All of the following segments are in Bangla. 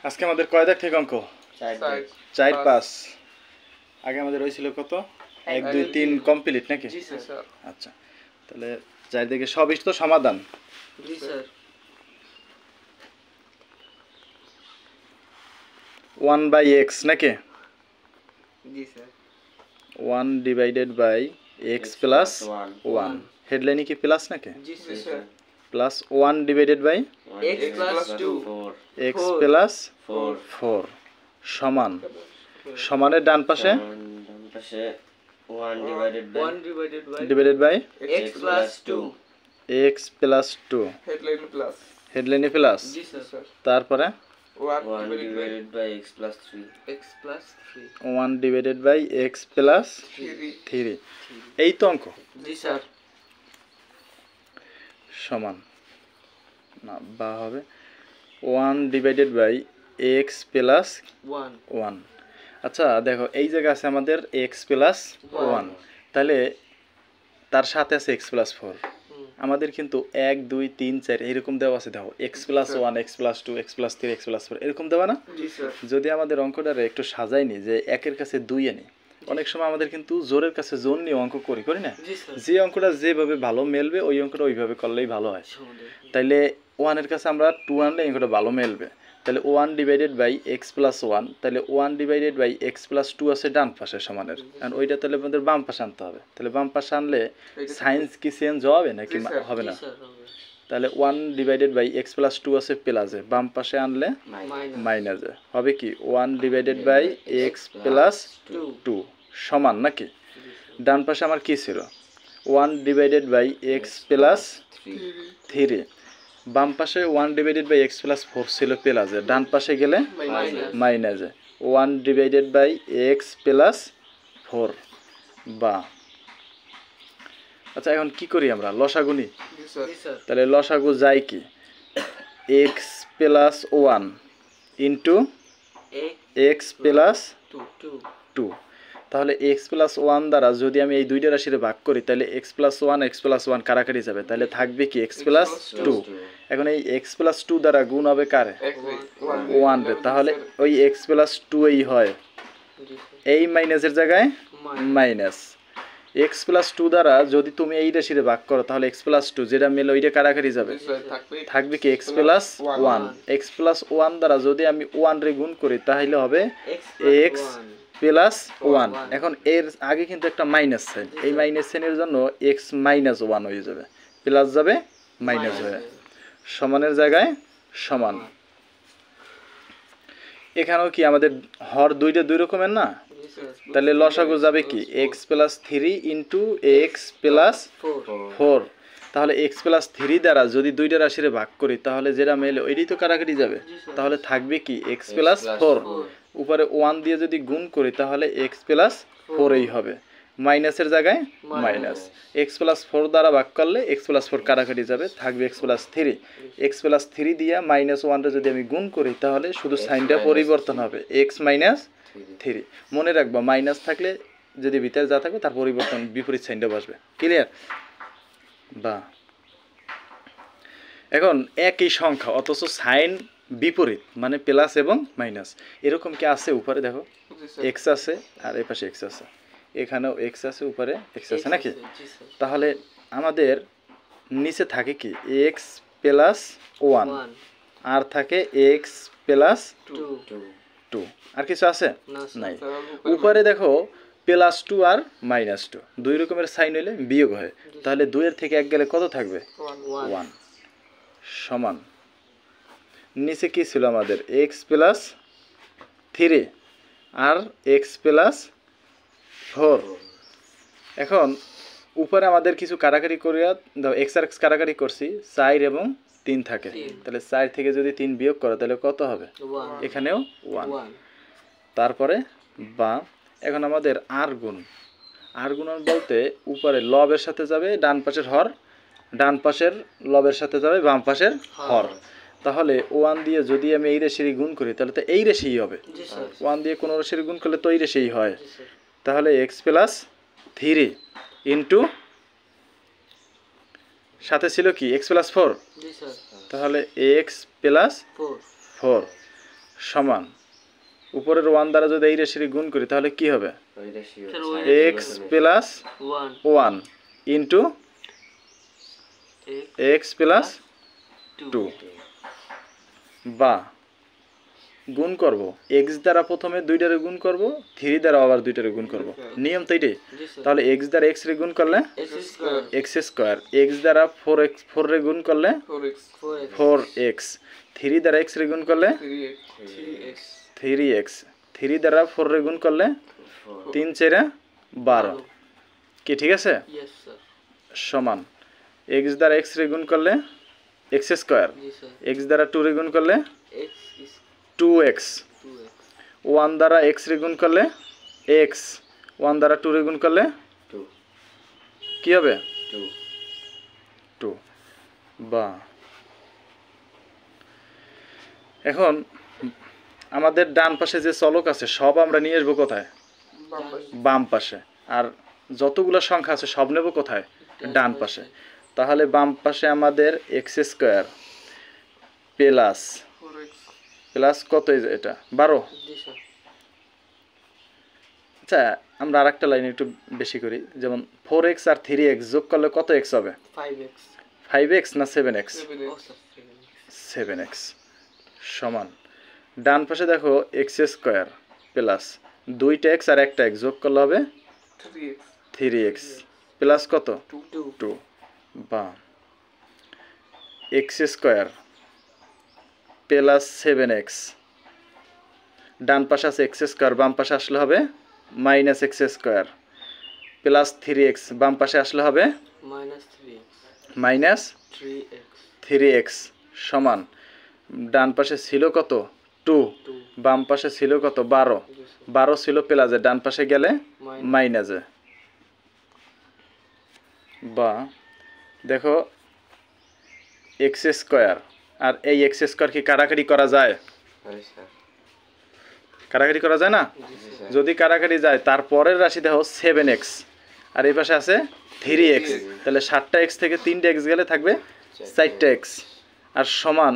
আজকে আমাদের কয় দাগ থেকে অঙ্ক? 4 5। আগে আমাদের হয়েছিল কত? 1 2 3 কমপ্লিট নাকি? জি স্যার। আচ্ছা, তাহলে 4 দিকে সবই তো সমাধান। জি স্যার। 1/x নাকি? জি sir. 1 divided by x plus 1। হেডলাইনে কি প্লাস নাকি? জি sir. Plus 1 divided by x plus 2 x plus 4 সমান সমানের ডান পাশে 1 divided by x plus 2 x plus 2 হেডলাইনে প্লাস। জি স্যার। তারপরে 1 divided by x plus 3. x plus 3 1 divided by x plus 3। এই তো অঙ্ক জি স্যার। সমান না বা হবে 1 ডিভাইডেড বাই x প্লাস 1 1। আচ্ছা দেখো এই জায়গা আছে আমাদের x প্লাস 1, তাহলে তার সাথে আছে x প্লাস 4। আমাদের কিন্তু 1 2 3 4 এরকম দেওয়া আছে, দেখো x plus 1 x plus 2 x plus 3 x plus 4 এরকম দেওয়া না? জি স্যার। যদি আমাদের অঙ্কটারে একটু সাজাই নি যে একের কাছে 2 আনি, অনেক সময় আমাদের কিন্তু জোরের কাছে জোর নিয়ে অঙ্ক করি না? জি স্যার। যে অঙ্কটা যেভাবে ভালো মেলবে ওই অঙ্কটা ওইভাবে করলেই ভালো হয়। সমাধান। তাইলে 1 এর কাছে আমরা 2 আনলে এই অঙ্কটা ভালো মেলবে। তাহলে 1 ডিভাইডেড বাই x প্লাস 1, তাহলে 1 ডিভাইডেড বাই x প্লাস 2 আছে ডান পাশে সমানের, আর ওইটা তাহলে আমাদের বাম পাশে আনতে হবে। তাহলে বাম পাশে আনলে সাইন্স কি চেঞ্জ হবে নাকি হবে না? জি স্যার হবে। তাহলে 1 ডিভাইডেড বাই x প্লাস 2 আছে প্লাসে, বাম পাশে আনলে মাইনাস মাইনাসে হবে কি 1 ডিভাইডেড বাই x প্লাস 2 সমান নাকি? ডান পাশে আমার কি ছিল? 1 ডিভাইডেড বাই x প্লাস 3। বাম পাশে 1 ডিভাইডেড বাই x প্লাস 4 ছিল প্লাসে, ডান পাশে গেলে মাইনাসে 1 ডিভাইডেড বাই x প্লাস 4 বা। আচ্ছা এখন কি করি আমরা? লসাগু নিই। জি স্যার। তাহলে লসাগু যায় কি x plus 1 into x plus 2। তাহলে x প্লাস 1 দ্বারা যদি আমি এই দুইটা রাশির ভাগ করি তাহলে x প্লাস 1 কাটাকাটি যাবে, তাহলে থাকবে কি x প্লাস 2। এখন এই x প্লাস 2 দ্বারা গুণ হবে কারে? 1 রে, তাহলে ওই x প্লাস 2 এই হয়, এই মাইনাসের জায়গায় মাইনাস। x প্লাস 2 দ্বারা যদি তুমি এই রাশিরে ভাগ করো তাহলে x প্লাস 2 যেটা মেলে ওইটা কাটাকাটি যাবে, থাকবে কি x প্লাস 1। x প্লাস 1 দ্বারা যদি আমি 1 রে গুণ করি তাহলে হবে x প্লাস 1। এখন এর আগে কিন্তু একটা মাইনাস সাইন, এই মাইনাস সাইনের জন্য x মাইনাস 1 হয়ে যাবে, প্লাস যাবে মাইনাস হয়ে, সমানের জায়গায় সমান। এখানেও কি আমাদের হর দুইটা দুই রকমের না? তাহলে লসাগু যাবে কি x plus 3 into x plus 4। তাহলে x প্লাস 3 দ্বারা যদি দুইটা রাশিরে ভাগ করি তাহলে যেটা মেলে ওইটাই তো কাটাকাটি যাবে, তাহলে থাকবে কি x প্লাস 4। উপরে 1 দিয়ে যদি গুণ করি তাহলে x প্লাস 4 এই হবে, মাইনাসের জায়গায় মাইনাস। x প্লাস 4 দ্বারা ভাগ করলে x প্লাস 4 কাটাকাটি যাবে, থাকবে x প্লাস 3। x প্লাস 3 দিয়ে মাইনাস 1 রে যদি আমি গুণ করি তাহলে শুধু সাইনটা পরিবর্তন হবে, x মাইনাস 3। মনে রাখবা মাইনাস থাকলে যদি ভিতরে যা থাকবে তার পরিবর্তন বিপরীত সাইনটা বসবে। ক্লিয়ার? বা এখন একই সংখ্যা অথচ সাইন বিপরীত, মানে প্লাস এবং মাইনাস, এরকম কি আছে? উপরে দেখো x আছে আর এই পাশে x আছে, এখানেও x আছে উপরে x আছে নাকি? তাহলে আমাদের নিচে থাকে কি x প্লাস 1 আর থাকে x প্লাস 2। আর কিছু আছে? নাই। উপরে দেখো প্লাস 2 আর মাইনাস 2 দুই রকমের সাইন হইলে বিয়োগ হয়, তাহলে 2 এর থেকে 1 গেলে কত থাকবে? 1 সমান। নিচে কি ছিল আমাদের? x প্লাস 3 আর x প্লাস 4। এখন উপরে আমাদের কিছু কাটাকাটি করিয়া দাও, x আর x কাটাকাটি করছি, 4 এবং 3 থাকে, তাহলে 4 থেকে যদি 3 বিয়োগ করো তাহলে কত হবে? এখানেও 1। তারপরে বা এখন আমাদের আর গুণন বলতে উপরে লবের সাথে যাবে ডান পাশের হর, ডান পাশের লবের সাথে যাবে বাম পাশের হর। তাহলে 1 দিয়ে যদি আমি এই রাশির গুণ করি তাহলে তো এই রাশিই হবে, 1 দিয়ে কোনো রাশির গুণ করলে তো এই রাশিই হয়। তাহলে x প্লাস 3 ইন্টু সাথে ছিল কি x প্লাস 4, তাহলে x প্লাস 4 সমান উপরের 1 দ্বারা যদি এই রেশির গুণ করি তাহলে কি হবে ওই রেশিও Sir, ওই x plus 1 1 into x plus 2 বা গুণ করব x দ্বারা প্রথমে দুইটারে গুণ করব 3 দ্বারা আবার দুইটারে গুণ করব নিয়ম তো এটাই জি স্যার তাহলে x দ্বারা x রে গুণ করলে x square x square x দ্বারা 4 রে গুণ করলে 4x 4x 3 দ্বারা x রে গুণ করলে 3x 3x 3 দ্বারা 4 রে গুণ করলে 3 4 12 কি ঠিক আছে yes sir সমান x দ্বারা x রে গুণ করলে x স্কয়ার জি স্যার x দ্বারা 2 রে গুণ করলে x is 2x 2x 1 দ্বারা x রে গুণ করলে x 1 দ্বারা 2 রে গুণ করলে 2 কি হবে 2 2 বা এখন আমাদের ডান পাশে যে চলক আছে সব আমরা নিয়ে আসবো কোথায় বাম পাশে আর যতগুলো সংখ্যা আছে সব নেব কোথায় ডান পাশে তাহলে বাম পাশে আমাদের x square plus 4x plus কত এটা 12 জি স্যার আচ্ছা আমরা আরেকটা লাইন একটু বেশি করি যেমন 4x আর 3x যোগ করলে কত x হবে 5x 5x না 7x ও স্যার 7x সমান ডান পাশে দেখো x স্কয়ার প্লাস 2টা x আর একটা x যোগ করলে হবে 3x প্লাস কত 2 2 বা x স্কয়ার প্লাস 7x ডান পাশে আছে x স্কয়ার বাম পাশে আসলে হবে minus x square plus 3x বাম পাশে আসলে হবে -3x মাইনাস 3x 3x সমান ডান পাশে ছিল কত 2 বাম পাশে ছিল কত 12 12 ছিল প্লাসে ডান পাশে গেলে মাইনাসে বা দেখো x স্কয়ার আর এই x স্কয়ার কি কাটাকাটি করা যায় আরে স্যার কাটাকাটি করা যায় না যদি কাটাকাটি যায় তারপরের রাশি দেখো 7x আর এই পাশে আছে 3x তাহলে 7টা x থেকে 3টা x গেলে থাকবে 4টা x আর সমান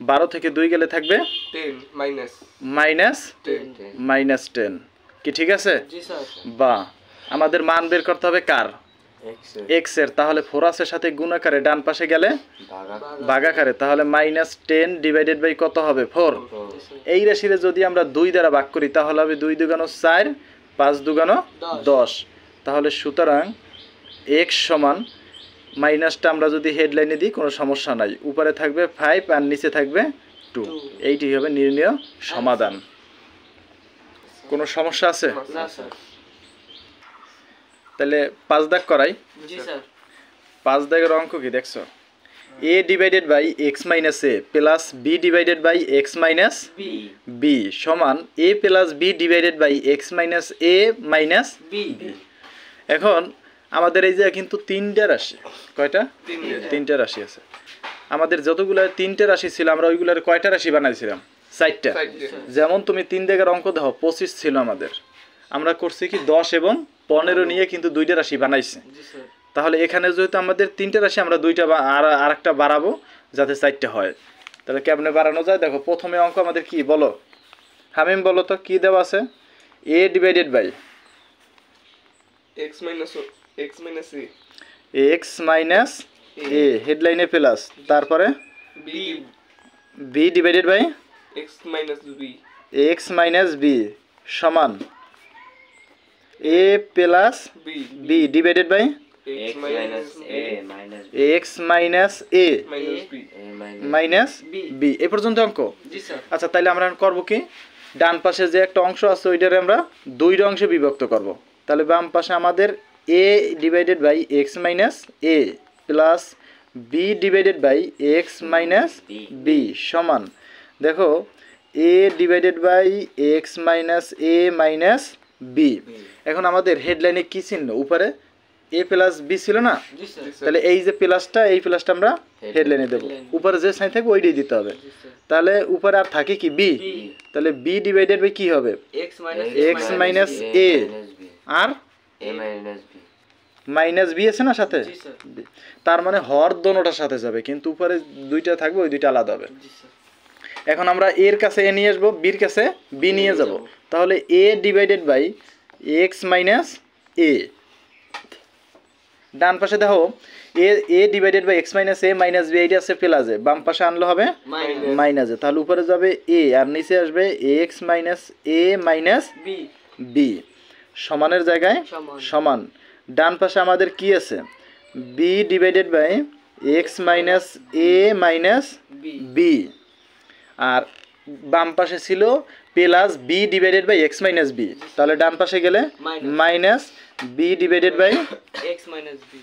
12 থেকে 2 গেলে থাকবে 10 মাইনাস মাইনাস 10 মাইনাস 10 কি ঠিক আছে জি স্যার বা আমাদের মান বের করতে হবে কার x x এর তাহলে 4 এর সাথে গুণ আকারে ডান পাশে গেলে ভাগা ভাগ আকারে তাহলে -10 ডিভাইডেড বাই কত হবে 4 এই রাশিরে যদি আমরা 2 দ্বারা ভাগ করি তাহলে হবে 2 দুগুণ 4 5 দুগুণ 10 তাহলে সুতরাং x সমান মাইনাসটা আমরা যদি হেডলাইনে দিই কোনো সমস্যা নাই উপরে থাকবে 5 আর নিচে থাকবে 2 এইটি হবে নির্ণয় সমাধান কোনো সমস্যা আছে না স্যার তাহলে 5 দাগ করাই জি স্যার 5 দাগের অঙ্ক কি দেখছো a divided by x minus a plus b divided by x minus b b সমান a plus b divided by x minus a minus b এখন আমাদের এই যে কিন্তু তিনটা রাশি কয়টা তিনটা রাশি আছে আমাদের যতগুলো তিনটা রাশি ছিল আমরা ওইগুলোর কয়টা রাশি বানাইছিলাম 4টা যেমন তুমি 3 দাগের অঙ্ক দাও 25 ছিল আমাদের আমরা করছি কি 10 এবং 15 নিয়ে কিন্তু দুইটা রাশি বানাইছি জি স্যার তাহলে এখানে যেহেতু আমাদের তিনটা রাশি আমরা দুইটা আর একটা বাড়াবো যাতে 4টা হয় তাহলে কেমনে বাড়ানো যায় দেখো প্রথমে অঙ্ক আমাদের কি বলো হামিম বলো তো কি দেওয়া আছে a divided by x minus a x minus a হেডলাইনে প্লাস তারপরে b b divided by x minus b x minus b সমান a plus b b divided by x minus a minus b x minus a minus b a minus minus b এই পর্যন্ত অঙ্ক জি স্যার আচ্ছা তাহলে আমরা এখন করব কি ডান পাশে যে একটা অংশ আছে ওইটারে আমরা দুইটা অংশে বিভক্ত করব তাহলে বাম পাশে আমাদের a divided by x minus a plus b divided by x minus b সমান দেখো a divided by x minus a minus b এখন আমাদের হেডলাইনে কি চিহ্ন উপরে a প্লাস b ছিল না জি স্যার তাহলে এই যে প্লাসটা এই প্লাসটা আমরা হেডলাইনে দেব উপরে যে সাইন থাকবে ওইটাই দিতে হবে জি স্যার তাহলে উপরে আর থাকে কি b তাহলে b ডিভাইডেড বাই কি হবে x minus x minus a minus b আর a minus b minus b আছে না সাথে জি স্যার B। তার মানে হর দোনোটার সাথে যাবে কিন্তু উপরে দুইটা থাকবে ওই দুইটা আলাদা হবে জি স্যার এখন আমরা এর কাছে এ নিয়ে আসবো, বির কাছে বি নিয়ে যাব। তাহলে A divided by X minus A. ডান পাশে দেখো A divided by X minus A minus B, এইটা আছে প্লাসে, বাম পাশে আনলে হবে মাইনাসে। তাহলে উপরে যাবে এ আর নিচে আসবে X minus A minus B B, সমানের জায়গায় সমান। ডান পাশে আমাদের কি আছে? B divided by X minus A minus B, আর বাম পাশে ছিল plus B divided by X minus B. তাহলে ডান পাশে গেলে minus B divided by X minus B,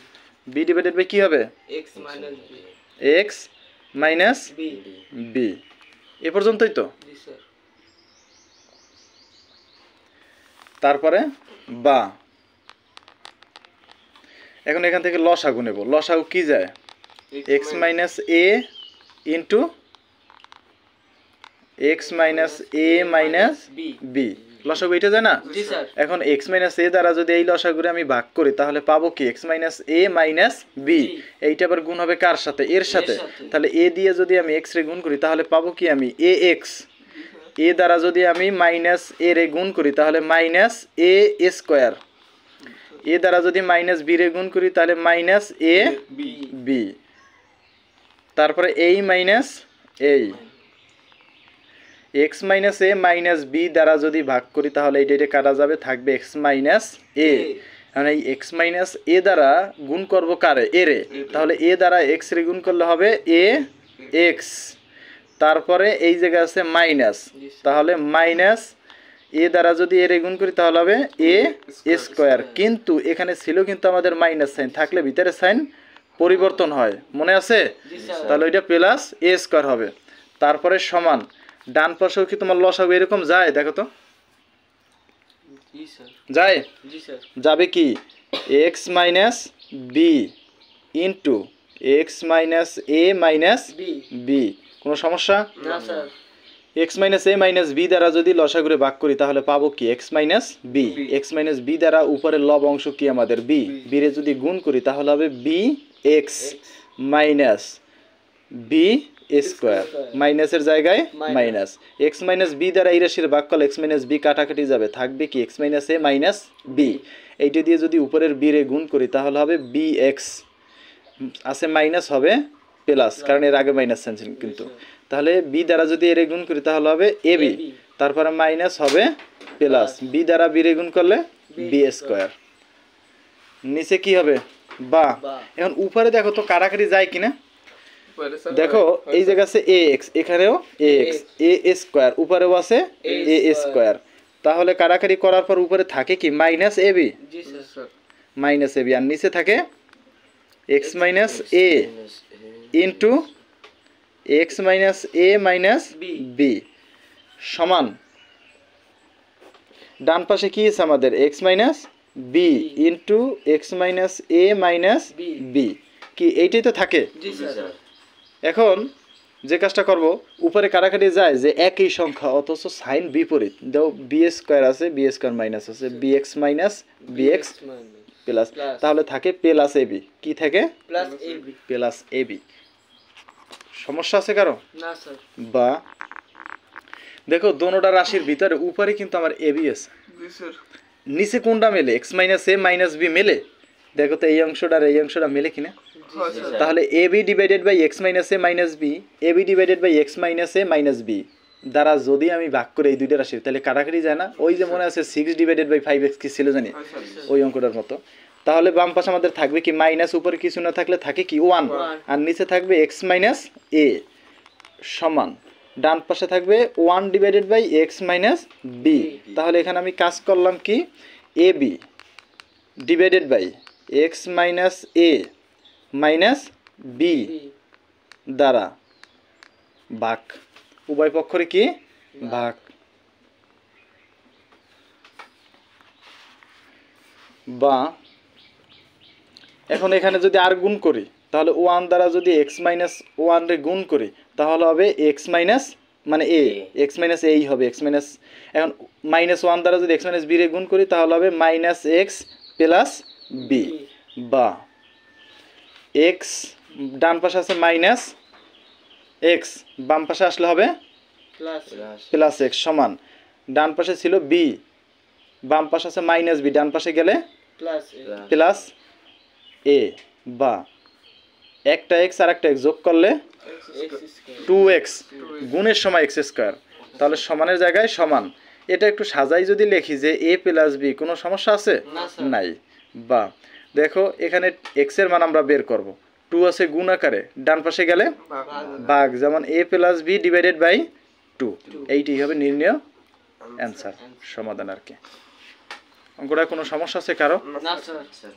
B divided by কি হবে? X minus B, X minus B. B. এ পর্যন্তই তো। জি স্যার। তারপরে বা, এখন এখান থেকে লসাগু নেব। লসাগু কি যায়? X minus A into X minus A minus B, লসাগু এটা যায় না? জি স্যার। এখন এক্স মাইনাস এ দ্বারা যদি এই লসাগুরে আমি ভাগ করি তাহলে পাবো কি? X minus A minus B. এইটা আবার গুণ হবে কার সাথে? এর সাথে। তাহলে এ দিয়ে যদি আমি এক্স রে গুণ করি তাহলে পাবো কি আমি? এ এক্স। এ দ্বারা যদি আমি মাইনাস এ রে গুণ করি তাহলে মাইনাস এ স্কোয়ার। এ দ্বারা যদি মাইনাস বি রে গুণ করি তাহলে মাইনাস এ বি। তারপরে এই মাইনাস এই, x minus A minus B দ্বারা যদি ভাগ করি তাহলে এইটা কাটা যাবে, থাকবে এক্স মাইনাস এ। মানে এই এক্স মাইনাস এ দ্বারা গুণ করব কারে? এ রে। তাহলে এ দ্বারা এক্স রে গুণ করলে হবে এ এক্স। তারপরে এই জায়গায় আছে মাইনাস, তাহলে মাইনাস এ দ্বারা যদি এ রে গুণ করি তাহলে হবে এ স্কোয়ার। কিন্তু এখানে ছিল কিন্তু আমাদের মাইনাস সাইন, থাকলে ভিতরে সাইন পরিবর্তন হয়, মনে আছে? তাহলে ওইটা প্লাস এ স্কোয়ার হবে। তারপরে সমান, ডান পাশেও কি তোমার লসাগু এরকম যায়? দেখো তো, জি স্যার। যায়? জি স্যার। যাবে কি? X minus B into X minus A minus B. কোনো সমস্যা? না sir. X minus A minus B দ্বারা যদি লসাগুরে ভাগ করি তাহলে পাবো কি? X minus B. X minus B দ্বারা উপরের লব অংশ কি আমাদের? বি। বি রে যদি গুণ করি তাহলে হবে B X minus B square. মাইনাসের জায়গায় মাইনাস। এক্স মাইনাস বি দ্বারা এই রাশির ভাগ করলে এক্স মাইনাস বি কাটাকাটি যাবে, থাকবে কি? X minus A minus B. এইটা দিয়ে যদি উপরের বি রে গুণ করি তাহলে হবে বি এক্স, আছে মাইনাস হবে প্লাস, কারণ এর আগে মাইনাস সাইন ছিল কিন্তু। তাহলে বি দ্বারা যদি এর গুণ করি তাহলে হবে এ বি, তারপরে মাইনাস হবে প্লাস, বি দ্বারা বি রে গুণ করলে বি স্কোয়ার। নিচে কি হবে? বা। এখন উপরে দেখো তো কাটাকাটি যায় কিনা? দেখো এই জায়গা আছে এ এক্স, এখানেও এ এক্স, এ স্কোয়ার, উপরেও আছে এ স্কোয়ার। তাহলে কাটাকাটি করার পর উপরে থাকে কি? মাইনাস এ বি, জি স্যার। মাইনাস এ বি, আর নিচে থাকে X minus A into X minus A minus B সমান, ডান পাশে কি আছে আমাদের? X minus B into X minus A minus B. কি এইটাই তো থাকে? জি স্যার। এখন যে কাজটা করব, উপরে কাটাকাটি যায় যে একই সংখ্যা অথচ সাইন বিপরীত। দাও বি স্কোয়ার আছে, বি স্কোয়ার মাইনাস আছে, B X minus B X plus, তাহলে থাকে প্লাস এ বি। কি থাকে? Plus A B. Plus A B. সমস্যা আছে কারো? না স্যার। বা দেখো দোনোটা রাশির ভিতরে উপরে কিন্তু আমার এ বি আছে, জি স্যার। নিচে কোনটা মেলে? X minus A minus B মেলে? দেখো তো এই অংশটা আর এই অংশটা মেলে কিনা? তাহলে A B divided by X minus A minus B, A B divided by X minus A minus B দ্বারা যদি আমি ভাগ করি এই দুইটা রাশির, তাহলে কাটাকাটি যায় না? ওই যে মনে আছে 6 ডিভাইডেড বাই 5x কি ছিল জানি, ওই অঙ্কটার মতো। তাহলে বাম পাশে আমাদের থাকবে কি? মাইনাস, উপরে কিছু না থাকলে থাকে কি? 1, আর নিচে থাকবে এক্স মাইনাস এ সমান, ডান পাশে থাকবে 1 divided by X minus B. তাহলে এখানে আমি কাজ করলাম কি? A B divided by X minus A minus B দ্বারা ভাগ, উভয় পক্ষরে কি? ভাগ। বা এখন এখানে যদি আর গুণ করি তাহলে 1 দ্বারা যদি এক্স মাইনাস 1 রে গুণ করি তাহলে হবে এক্স মাইনাস মানে এ, এক্স মাইনাস এই হবে এক্স মাইনাস। এখন মাইনাস 1 দ্বারা যদি এক্স মাইনাস বি রে গুণ করি তাহলে হবে মাইনাস এক্স প্লাস বি। বা এক্স ডান পাশে আছে মাইনাস এক্স, বাম পাশে আসলে হবে প্লাস প্লাস এক্স সমান ডান পাশে ছিল বি, বাম পাশে আছে মাইনাস বি, ডান পাশে গেলে প্লাস প্লাস এ, বা একটা এক্স আর একটা এক্স যোগ করলে এক্স স্কয়ার 2x গুণের সময় এক্স স্কোয়ার, তাহলে সমানের জায়গায় সমান। এটা একটু সাজাই যদি লিখি যে এ প্লাস বি, কোনো সমস্যা আছে? না স্যার। নাই। বা দেখো এখানে এক্স এর মান আমরা বের করব, 2 আছে গুণ আকারে, ডান পাশে গেলে ভাগ, যেমন এ প্লাস বি ডিভাইডেড বাই 2, এইটাই হবে নির্ণয় অ্যান্সার, সমাধান আর কি। অঙ্কটা কোনো সমস্যা আছে কারো? না স্যার স্যার